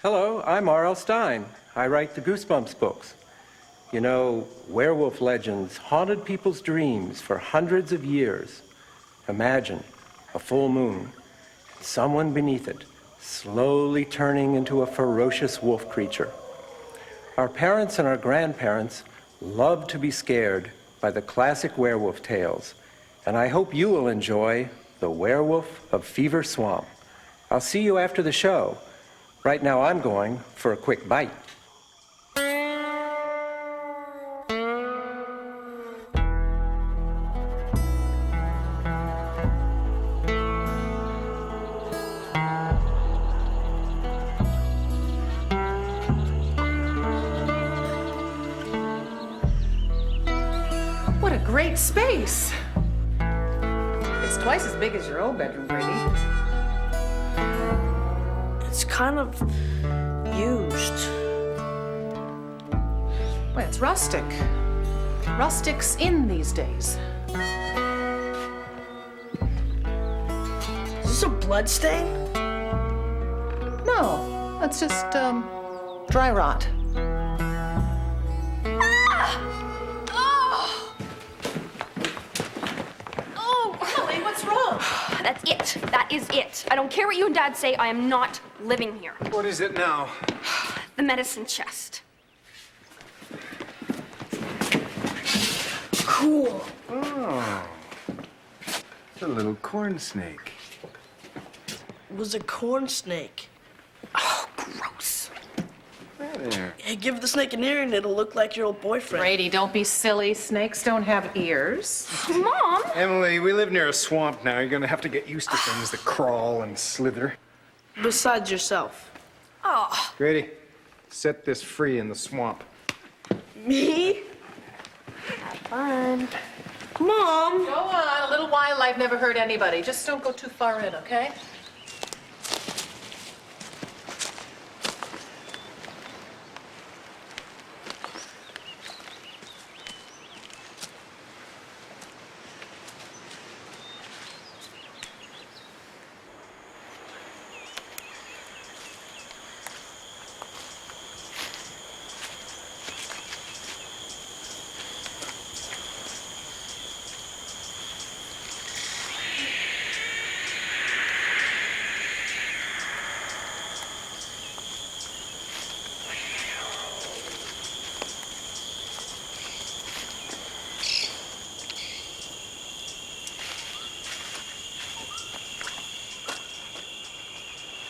Hello, I'm R.L. Stein. I write the Goosebumps books. You know, werewolf legends haunted people's dreams for hundreds of years. Imagine a full moon, someone beneath it, slowly turning into a ferocious wolf creature. Our parents and our grandparents loved to be scared by the classic werewolf tales, and I hope you will enjoy The Werewolf of Fever Swamp. I'll see you after the show. Right now I'm going for a quick bite. What a great space! It's twice as big as your old bedroom, Brady. It's kind of used. Well, it's rustic. Rustic's in these days. Is this a blood stain? No, that's just, dry rot. That's it. That is it. I don't care what you and Dad say. I am not living here. What is it now? The medicine chest. Cool. Oh. It's a little corn snake. It was a corn snake. Oh, gross. There. Hey, give the snake an ear and it'll look like your old boyfriend. Brady, don't be silly. Snakes don't have ears. Mom! Emily, we live near a swamp now. You're gonna have to get used to things that crawl and slither. Besides yourself. Oh, Grady, set this free in the swamp. Me? have fun. Mom! Go on. A little wildlife never hurt anybody. Just don't go too far in, okay?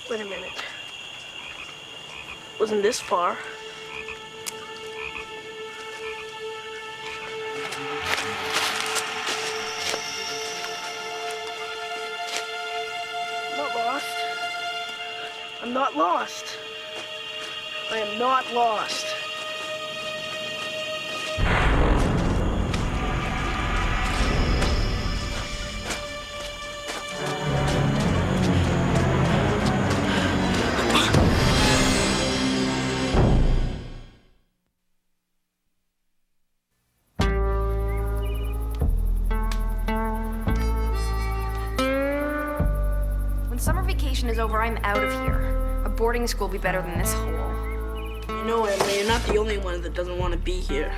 Wait a minute. Wasn't this far? I'm not lost. I'm not lost. I am not lost. When summer vacation is over, I'm out of here. A boarding school will be better than this hole. You know, Emily, you're not the only one that doesn't want to be here.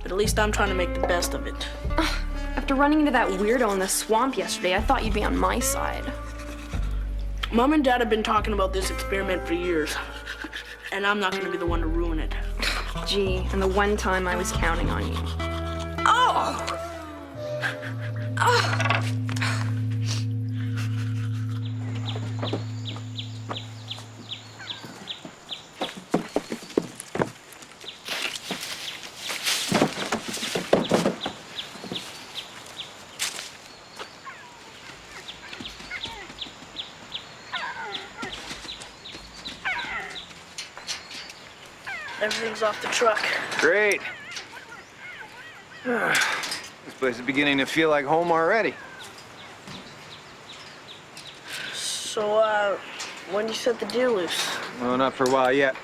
But at least I'm trying to make the best of it. After running into that weirdo in the swamp yesterday, I thought you'd be on my side. Mom and Dad have been talking about this experiment for years. And I'm not going to be the one to ruin it. Gee, and the one time I was counting on you. Oh! Everything's off the truck. Great. This place is beginning to feel like home already. So, when do you set the deer loose? Well, not for a while yet.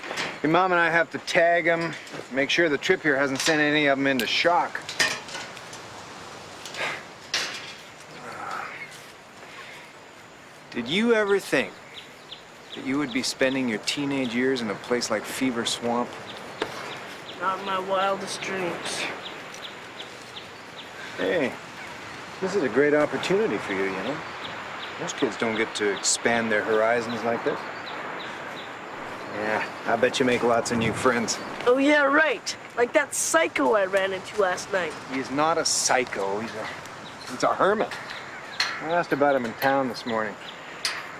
Your mom and I have to tag them, make sure the trip here hasn't sent any of them into shock. Did you ever think that you would be spending your teenage years in a place like Fever Swamp? Not in my wildest dreams. Hey, this is a great opportunity for you, you know? Most kids don't get to expand their horizons like this. Yeah, I bet you make lots of new friends. Oh, yeah, right. Like that psycho I ran into last night. He's not a psycho, he's a hermit. I asked about him in town this morning.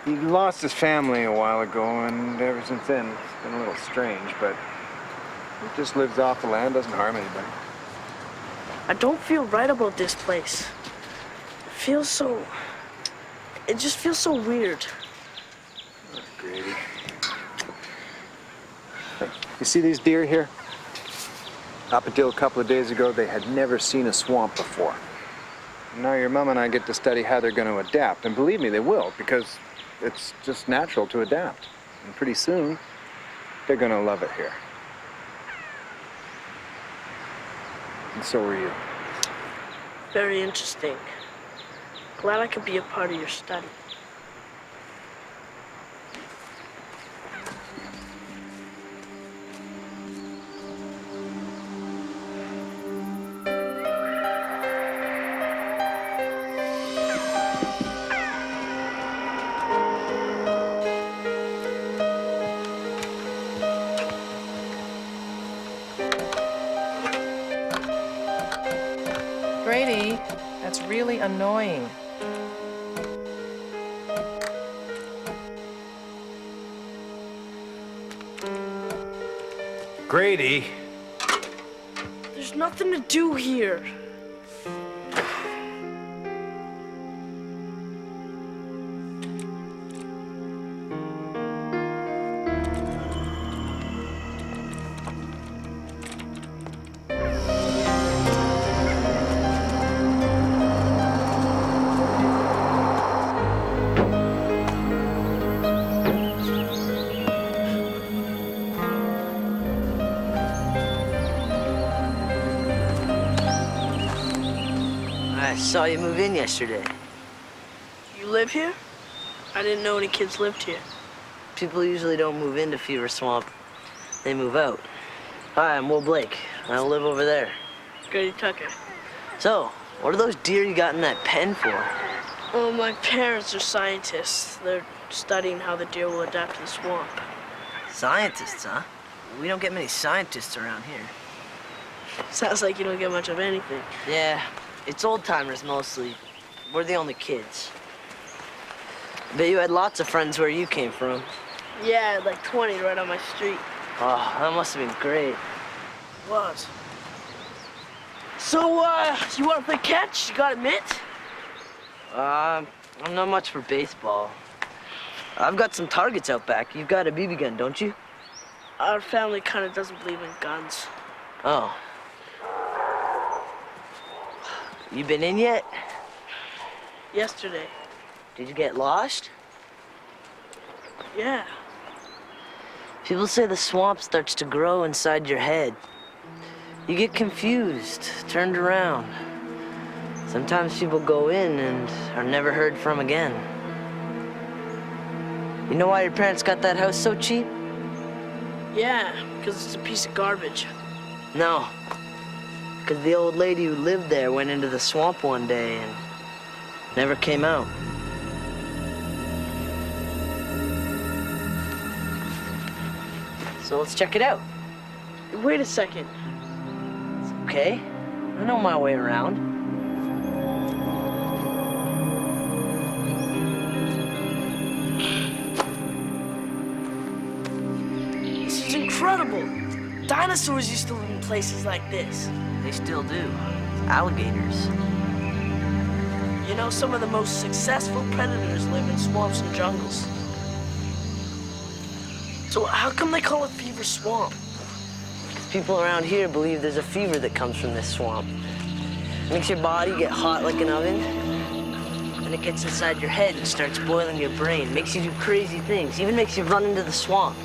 He lost his family a while ago, and ever since then, it's been a little strange, but he just lives off the land, doesn't harm anybody. I don't feel right about this place. It just feels so weird. Oh, Grady. Hey, you see these deer here? Up until a couple of days ago, they had never seen a swamp before. Now your mom and I get to study how they're going to adapt, and believe me, they will, because it's just natural to adapt. And pretty soon, they're going to love it here. And so are you. Very interesting. Glad I could be a part of your study. Grady, that's really annoying. Grady! There's nothing to do here. I saw you move in yesterday. You live here? I didn't know any kids lived here. People usually don't move into Fever Swamp. They move out. Hi, I'm Will Blake. I live over there. Grady Tucker. So, what are those deer you got in that pen for? Well, my parents are scientists. They're studying how the deer will adapt to the swamp. Scientists, huh? We don't get many scientists around here. Sounds like you don't get much of anything. Yeah, it's old-timers mostly. We're the only kids. Bet you had lots of friends where you came from. Yeah, like 20 right on my street. Oh, that must have been great. Was. So, you want to play catch? You got a mitt? I'm not much for baseball. I've got some targets out back. You've got a BB gun, don't you? Our family kind of doesn't believe in guns. Oh. You been in yet? Yesterday. Did you get lost? Yeah. People say the swamp starts to grow inside your head. You get confused, turned around. Sometimes people go in and are never heard from again. You know why your parents got that house so cheap? Yeah, because it's a piece of garbage. No. Because the old lady who lived there went into the swamp one day and never came out. So let's check it out. Wait a second. Okay? I know my way around. This is incredible. Dinosaurs used to live in places like this. They still do. Alligators. You know, some of the most successful predators live in swamps and jungles. So how come they call it Fever Swamp? People around here believe there's a fever that comes from this swamp. Makes your body get hot like an oven. Then it gets inside your head and starts boiling your brain. Makes you do crazy things. Even makes you run into the swamp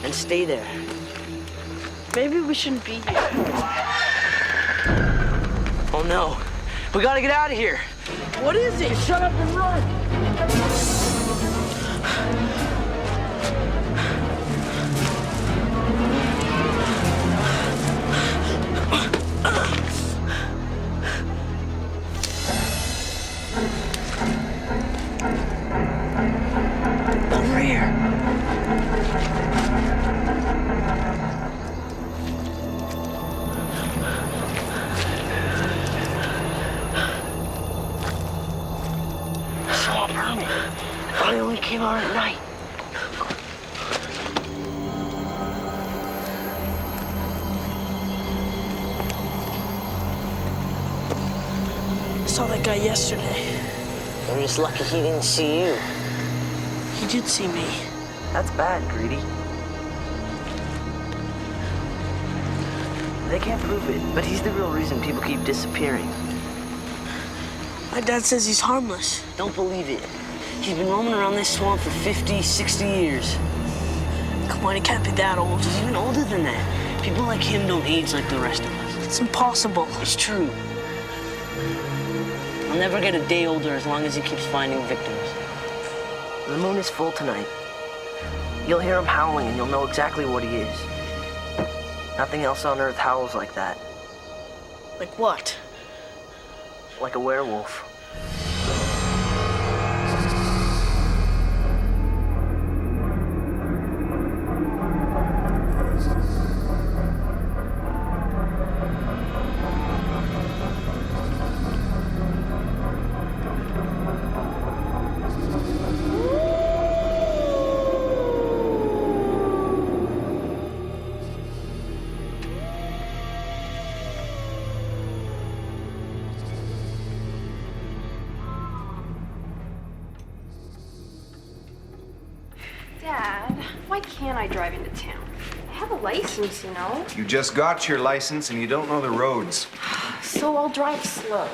and stay there. Maybe we shouldn't be here. Oh no. We gotta get out of here. What is it? Shut up and run. here. Swamp hermit. I only came out at night. I saw that guy yesterday. I'm just lucky he didn't see you. He did see me. That's bad, Greedy. They can't prove it, but he's the real reason people keep disappearing. My dad says he's harmless. Don't believe it. He's been roaming around this swamp for 50, 60 years. Come on, he can't be that old. He's even older than that. People like him don't age like the rest of us. It's impossible. It's true. I'll never get a day older as long as he keeps finding victims. The moon is full tonight. You'll hear him howling and you'll know exactly what he is. Nothing else on Earth howls like that. Like what? Like a werewolf. Dad, why can't I drive into town? I have a license, you know. You just got your license and you don't know the roads. So I'll drive slow.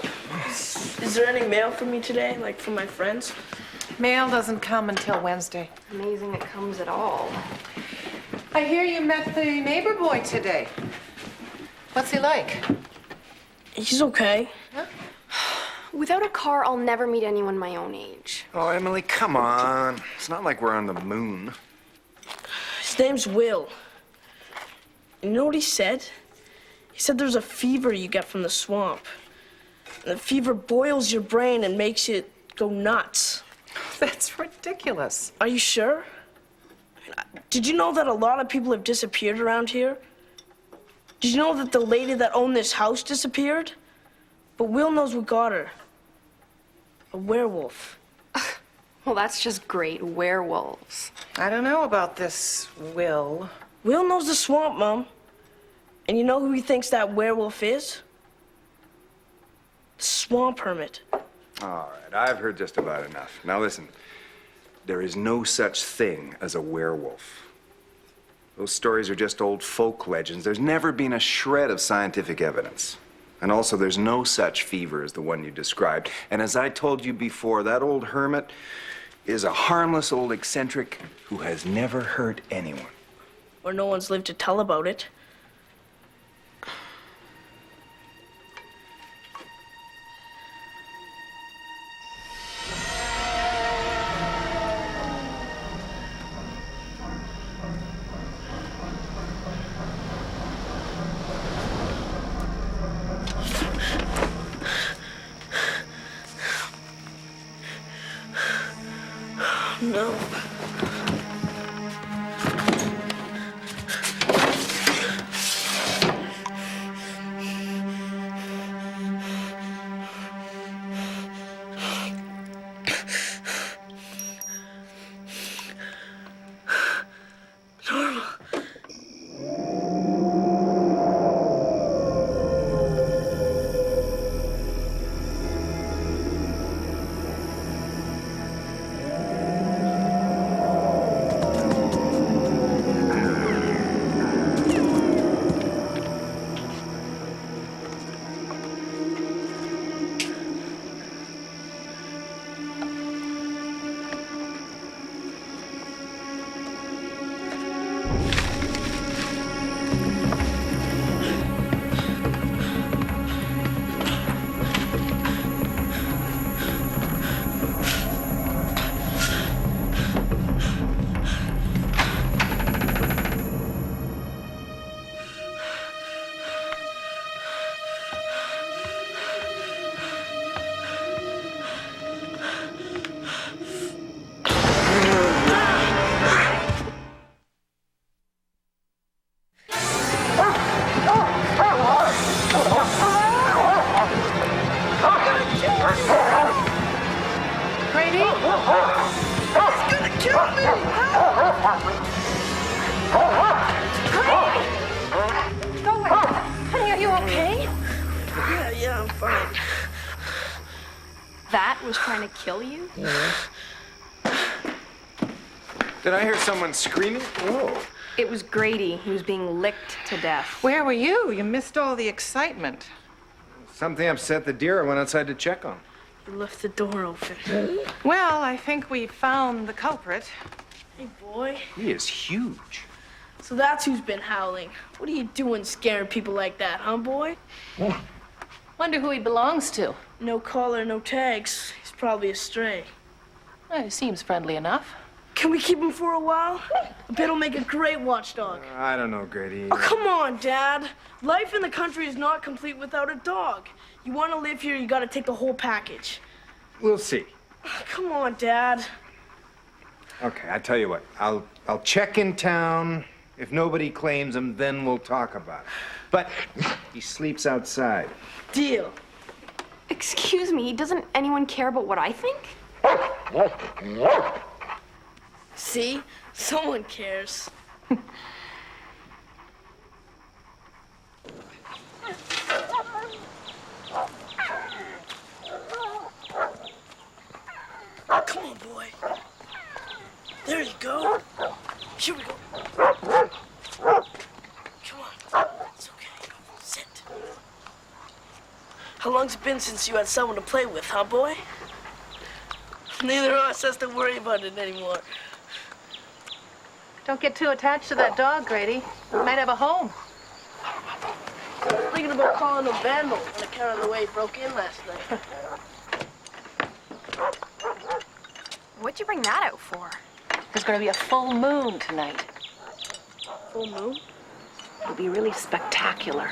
Is there any mail for me today, like from my friends? Mail doesn't come until Wednesday. Amazing it comes at all. I hear you met the neighbor boy today. What's he like? He's okay. Without a car, I'll never meet anyone my own age. Oh, Emily, come on. It's not like we're on the moon. His name's Will. And you know what he said? He said there's a fever you get from the swamp. And the fever boils your brain and makes it go nuts. That's ridiculous. Are you sure? Did you know that a lot of people have disappeared around here? Did you know that the lady that owned this house disappeared? But Will knows what got her. A werewolf. Well, that's just great. Werewolves. I don't know about this Will. Will knows the swamp, Mom. And you know who he thinks that werewolf is? The swamp hermit. All right, I've heard just about enough. Now listen, there is no such thing as a werewolf. Those stories are just old folk legends. There's never been a shred of scientific evidence. And also, there's no such fever as the one you described. And as I told you before, that old hermit is a harmless old eccentric who has never hurt anyone. Or no one's lived to tell about it. No. Go away. Honey, are you okay? Yeah, I'm fine. That was trying to kill you? Did I hear someone screaming? Whoa. It was Grady. He was being licked to death. Where were you? You missed all the excitement. Something upset the deer. I went outside to check on. You left the door open. Well, I think we found the culprit. Hey, boy. He is huge. So that's who's been howling. What are you doing scaring people like that, huh, boy? Wonder who he belongs to. No collar, no tags. He's probably a stray. Well, he seems friendly enough. Can we keep him for a while? I bet he'll make a great watchdog. I don't know, Grady. Oh, come on, Dad. Life in the country is not complete without a dog. You want to live here, you got to take the whole package. We'll see. Come on, Dad. Okay, I tell you what. I'll check in town. If nobody claims him, then we'll talk about it. But he sleeps outside. Deal. Excuse me, doesn't anyone care about what I think? See? Someone cares. Come on, boy. There you go. Here we go. Come on. It's okay. Sit. How long's it been since you had someone to play with, huh, boy? Neither of us has to worry about it anymore. Don't get too attached to that dog, Grady. He might have a home. Thinking about calling him Vandal on account of the way he broke in last night. What'd you bring that out for? There's going to be a full moon tonight. Full moon? It'll be really spectacular.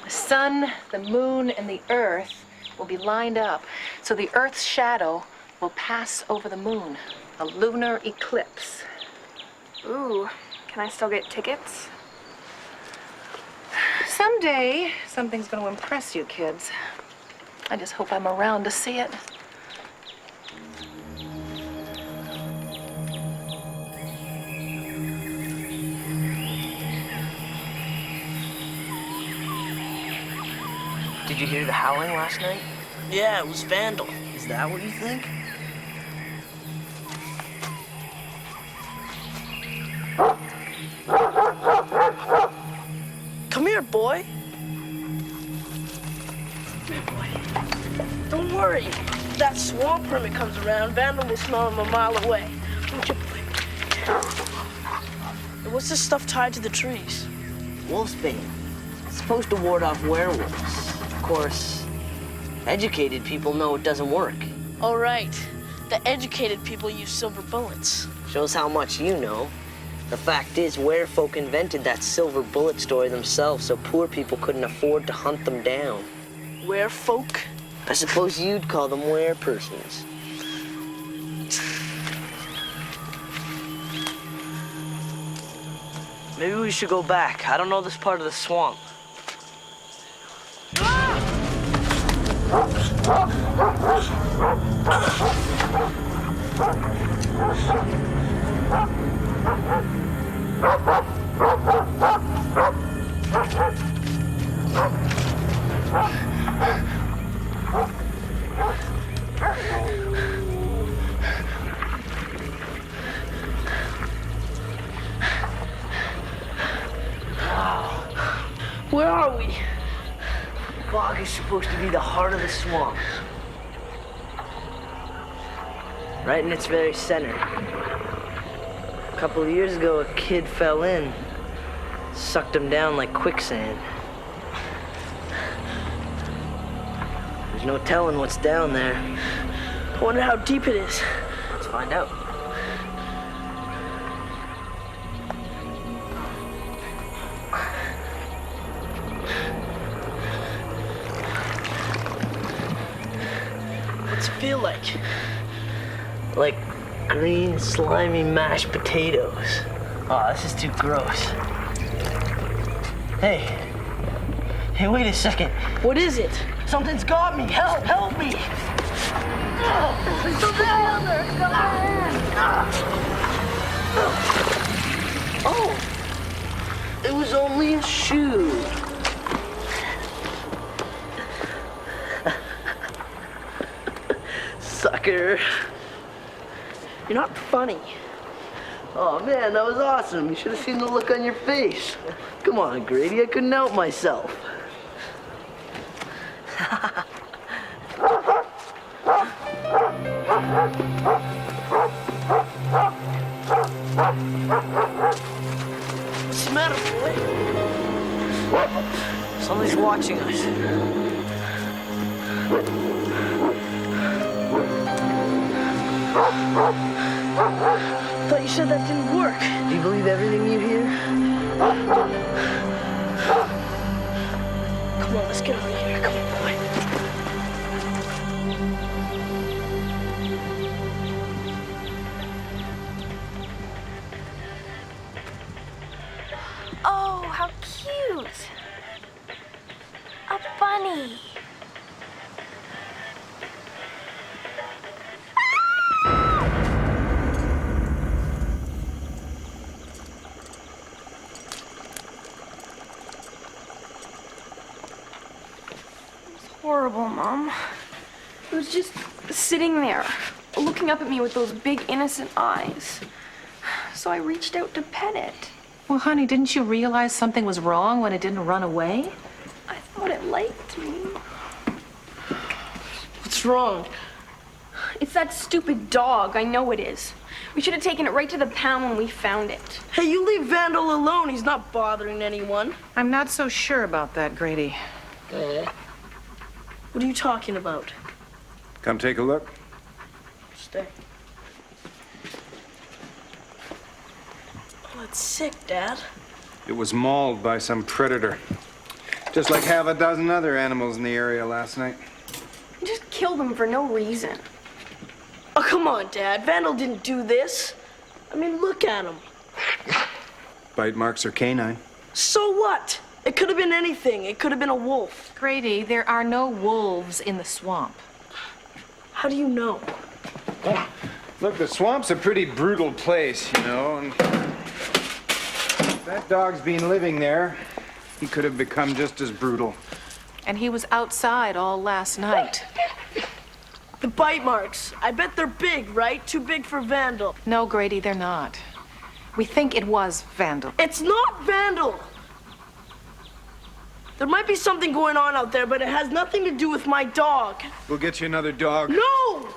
The sun, the moon, and the earth will be lined up, so the earth's shadow will pass over the moon. A lunar eclipse. Ooh, can I still get tickets? Someday, something's going to impress you kids. I just hope I'm around to see it. Did you hear the howling last night? Yeah, it was Vandal. Is that what you think? Come here, boy. Come here, boy. Don't worry. If that swamp permit comes around, Vandal will smell him a mile away. Won't you, boy? Hey, what's this stuff tied to the trees? Wolfsbane. It's supposed to ward off werewolves. Of course, educated people know it doesn't work. All right. The educated people use silver bullets. Shows how much you know. The fact is, werefolk invented that silver bullet story themselves so poor people couldn't afford to hunt them down. Werefolk? I suppose you'd call them werepersons. Maybe we should go back. I don't know this part of the swamp. Where are we? The bog is supposed to be the heart of the swamp. Right in its very center. A couple of years ago, a kid fell in, sucked him down like quicksand. There's no telling what's down there. I wonder how deep it is. Let's find out. What's it feel like? Like green, slimy mashed potatoes. Oh, this is too gross. Hey. Hey, wait a second. What is it? Something's got me. Help, help me. There's something down there. not funny. Oh man, that was awesome. You should have seen the look on your face. Come on, Grady, I couldn't help myself. What's the matter, boy? Somebody's watching us. Thought you said that didn't work. Do you believe everything you hear? Come on, let's get out of here. Come on, boy. Oh, how cute. A bunny. Horrible, Mom. It was just sitting there, looking up at me with those big innocent eyes. So I reached out to pet it. Well, honey, didn't you realize something was wrong when it didn't run away? I thought it liked me. What's wrong? It's that stupid dog, I know it is. We should have taken it right to the pound when we found it. Hey, you leave Vandal alone. He's not bothering anyone. I'm not so sure about that, Grady. What are you talking about? Come take a look. Stay. Oh, that's sick, Dad. It was mauled by some predator. Just like half a dozen other animals in the area last night. You just killed him for no reason. Oh, come on, Dad. Vandal didn't do this. I mean, look at him. Bite marks are canine. So what? It could have been anything. It could have been a wolf. Grady, there are no wolves in the swamp. How do you know? Look, the swamp's a pretty brutal place, you know, and if that dog's been living there, he could have become just as brutal. And he was outside all last night. The bite marks. I bet they're big, right? Too big for Vandal. No, Grady, they're not. We think it was Vandal. It's not Vandal. There might be something going on out there, but it has nothing to do with my dog. We'll get you another dog. No!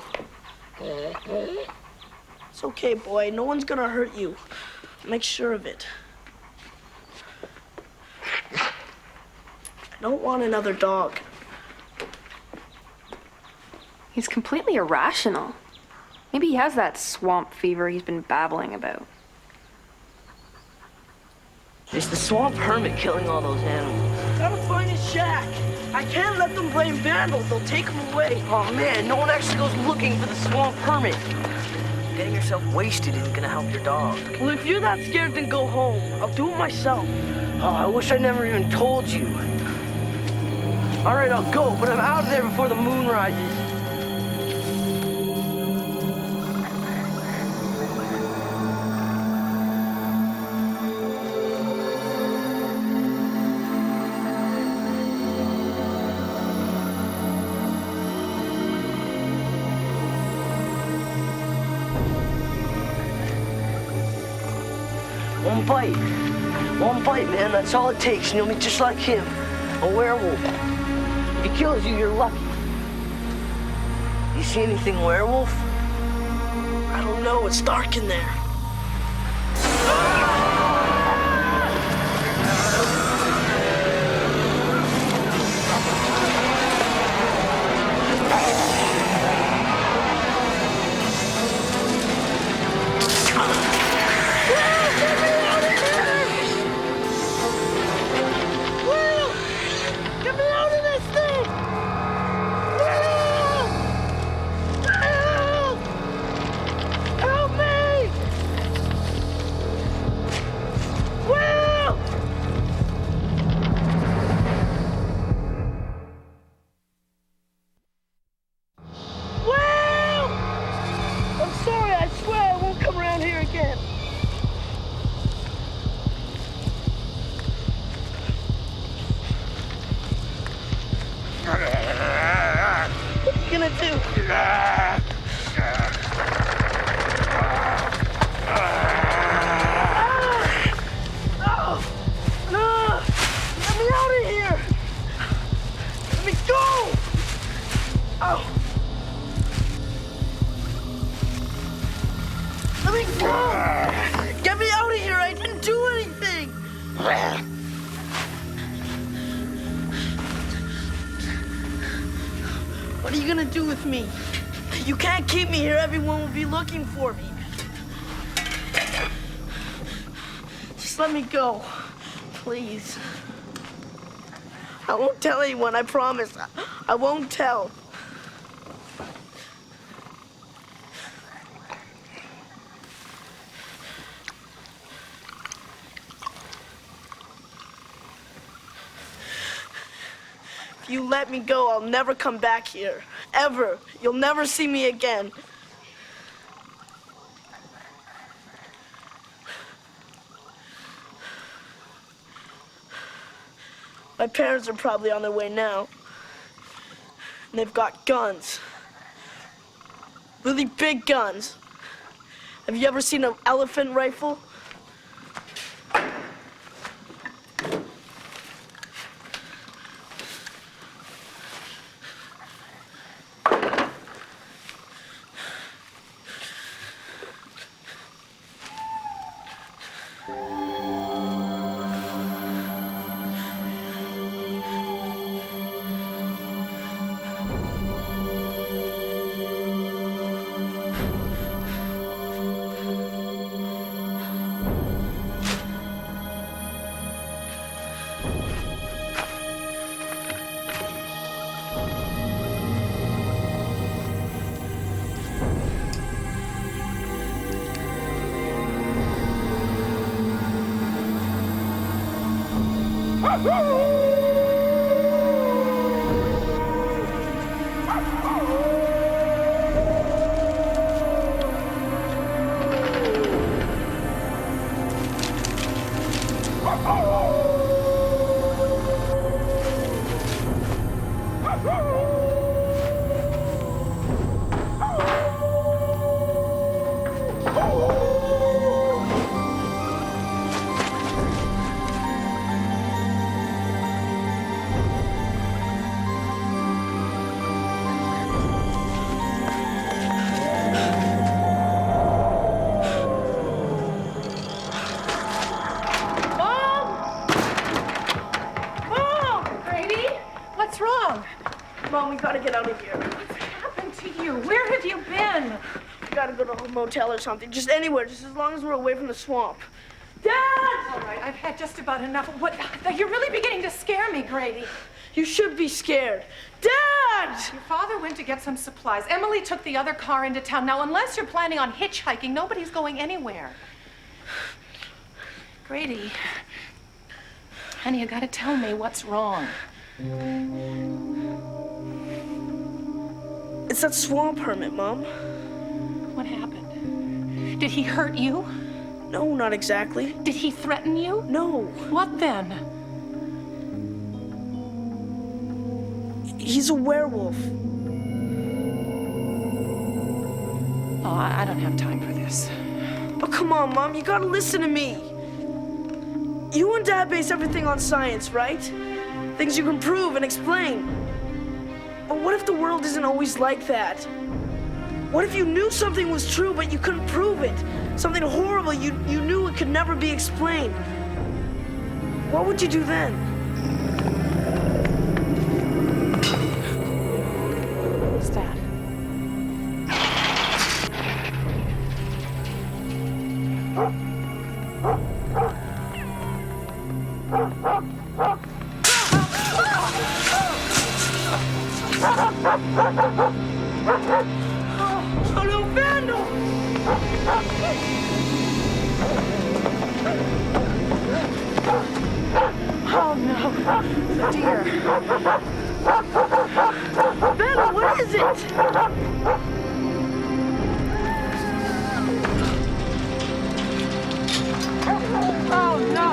It's okay, boy. No one's gonna hurt you. Make sure of it. I don't want another dog. He's completely irrational. Maybe he has that swamp fever he's been babbling about. It's the swamp hermit killing all those animals. Gotta find his shack. I can't let them blame Vandal. They'll take him away. Oh man, no one actually goes looking for the swamp hermit. Getting yourself wasted isn't gonna help your dog. Well, if you're that scared, then go home. I'll do it myself. Oh, I wish I never even told you. All right, I'll go, but I'm out of there before the moon rises. One bite. One bite, man. That's all it takes, and you'll be just like him. A werewolf. If he kills you, you're lucky. You see anything werewolf? I don't know. It's dark in there. What are you gonna do? What are you gonna do with me? You can't keep me here. Everyone will be looking for me. Just let me go, please. I won't tell anyone, I promise. I won't tell. If you let me go, I'll never come back here. Ever. You'll never see me again. My parents are probably on their way now. And they've got guns. Really big guns. Have you ever seen an elephant rifle? Mom, we gotta get out of here. What's happened to you? Where have you been? We gotta go to a motel or something. Just anywhere, just as long as we're away from the swamp. Dad! All right, I've had just about enough of what... You're really beginning to scare me, Grady. You should be scared. Dad! Your father went to get some supplies. Emily took the other car into town. Now, unless you're planning on hitchhiking, nobody's going anywhere. Grady, honey, you gotta tell me what's wrong. It's that swamp hermit, Mom. What happened? Did he hurt you? No, not exactly. Did he threaten you? No. What then? He's a werewolf. Oh, I don't have time for this. Oh, come on, Mom, you gotta listen to me. You and Dad base everything on science, right? Things you can prove and explain. But what if the world isn't always like that? What if you knew something was true, but you couldn't prove it? Something horrible, you knew it could never be explained. What would you do then? What's that? Oh no, Vandal! Oh no, the deer. Vandal, what is it? Oh no.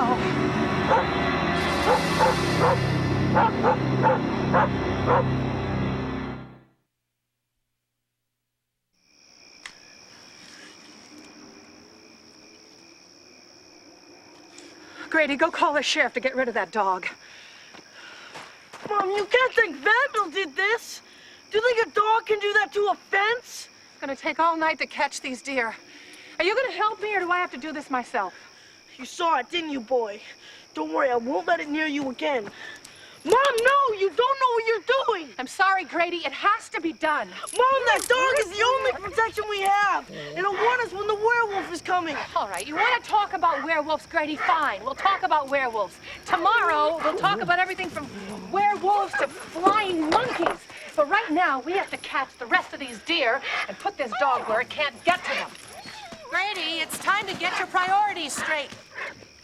Grady, go call the sheriff to get rid of that dog. Mom, you can't think Vandal did this. Do you think a dog can do that to a fence? It's gonna take all night to catch these deer. Are you gonna help me or do I have to do this myself? You saw it, didn't you, boy? Don't worry, I won't let it near you again. Mom, no! You don't know what you're doing! I'm sorry, Grady. It has to be done. Mom, that dog is the only protection we have! It'll warn us when the werewolf is coming! All right, you want to talk about werewolves, Grady? Fine. We'll talk about werewolves. Tomorrow, we'll talk about everything from werewolves to flying monkeys. But right now, we have to catch the rest of these deer and put this dog where it can't get to them. Grady, it's time to get your priorities straight.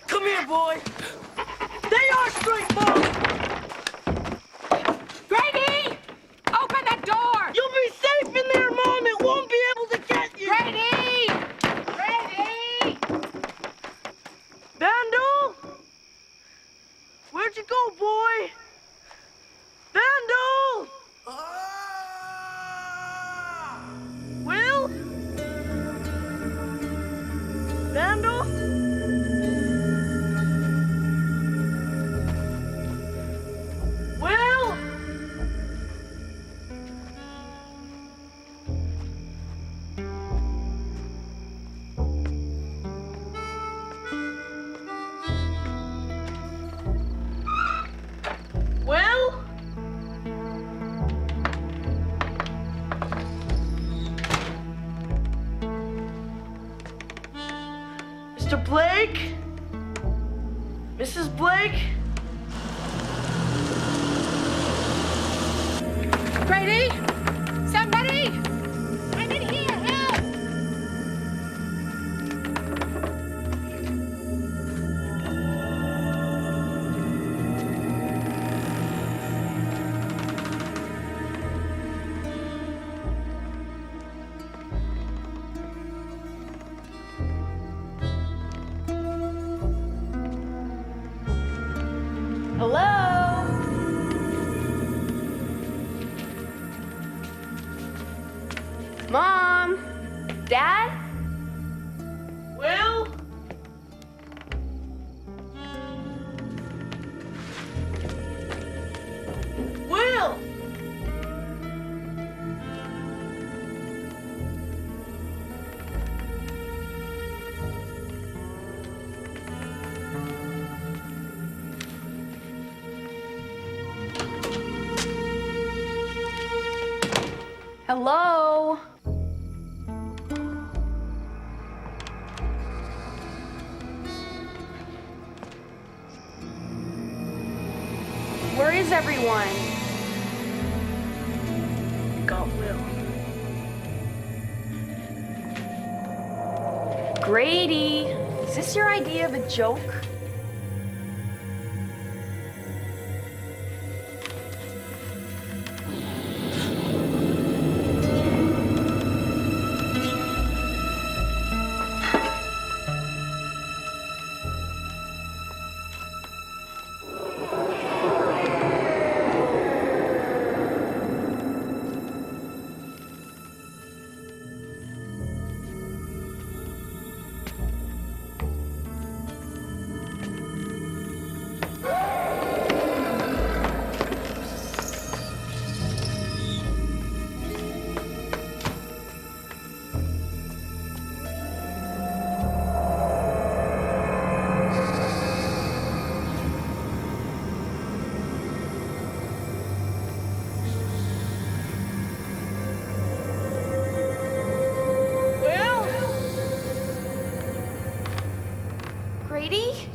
Come here, boy! They are straight, Mom! Grady! Open the door! You'll be safe in there, Mom! It won't be able to get you! Grady! Grady! Vandal? Where'd you go, boy? Vandal! Will? Vandal? Will? Will? Mr. Blake? Mrs. Blake? Grady! Somebody! I'm in here! Help! Hello? Mom? Dad? Will? Will? Hello? Where is everyone? Got Will. Grady, is this your idea of a joke? Grady?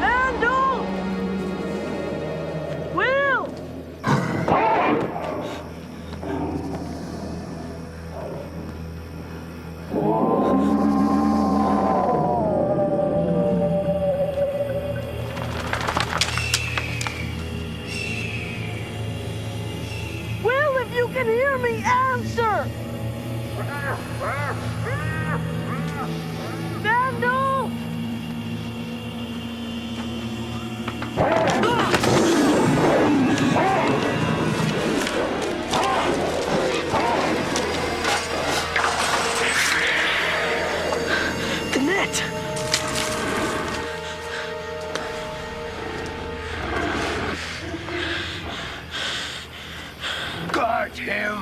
Andal! Will! Will, if you can hear me, answer! Vandal! The net! Got him!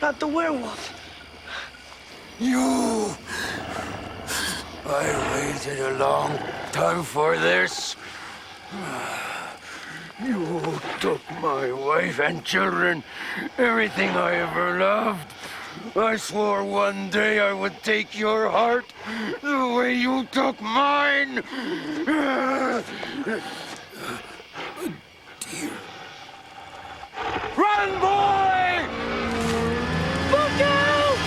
Not the werewolf. You! I waited a long time for this. You took my wife and children, everything I ever loved. I swore one day I would take your heart the way you took mine. Dear. Run, boy! Look out!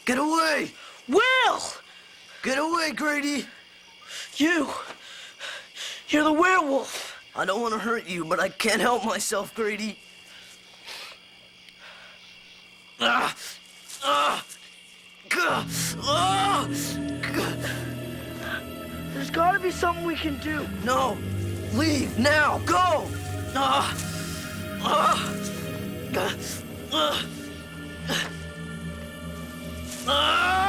Get away! Will! Get away, Grady! You're the werewolf. I don't want to hurt you, but I can't help myself, Grady. Ah! Ah! Gah! Ah! Gah! There's gotta be something we can do. No! Leave now! Go! Ah! Ah! Gah! Ah! Ah!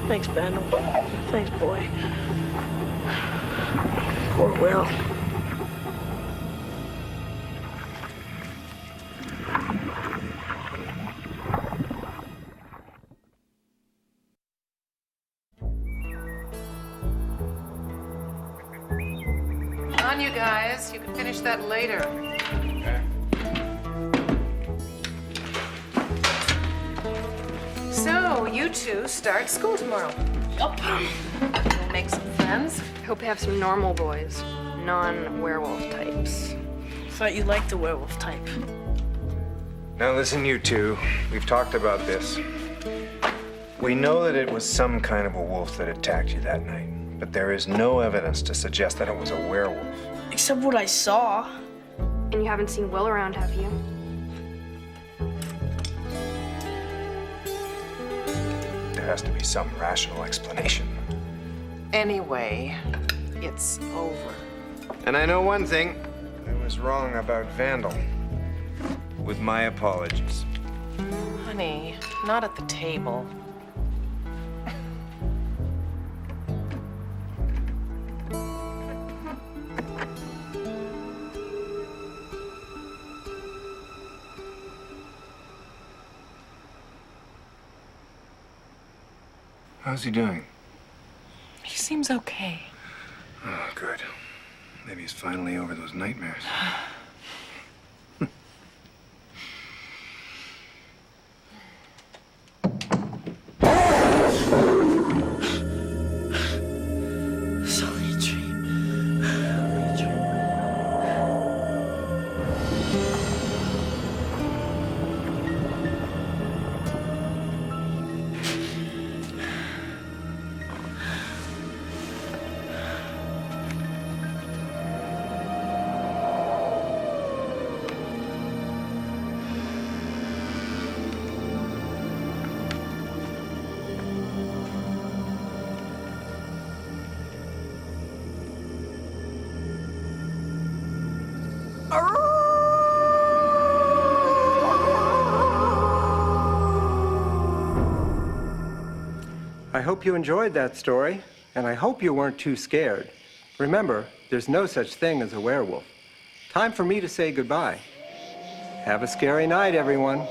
Thanks, Vandal. Thanks, boy. Poor Will. On you guys. You can finish that later. So, you two start school tomorrow. Yep. We'll make some friends. I hope to have some normal boys, non-werewolf types. Thought you liked the werewolf type. Now listen, you two. We've talked about this. We know that it was some kind of a wolf that attacked you that night, but there is no evidence to suggest that it was a werewolf. Except what I saw. And you haven't seen Will around, have you? There has to be some rational explanation. Anyway, it's over. And I know one thing. I was wrong about Vandal. With my apologies. Honey, not at the table. How's he doing? He seems okay. Oh, good. Maybe he's finally over those nightmares. It's only a dream. Only a dream. I hope you enjoyed that story, and I hope you weren't too scared. Remember, there's no such thing as a werewolf. Time for me to say goodbye. Have a scary night, everyone.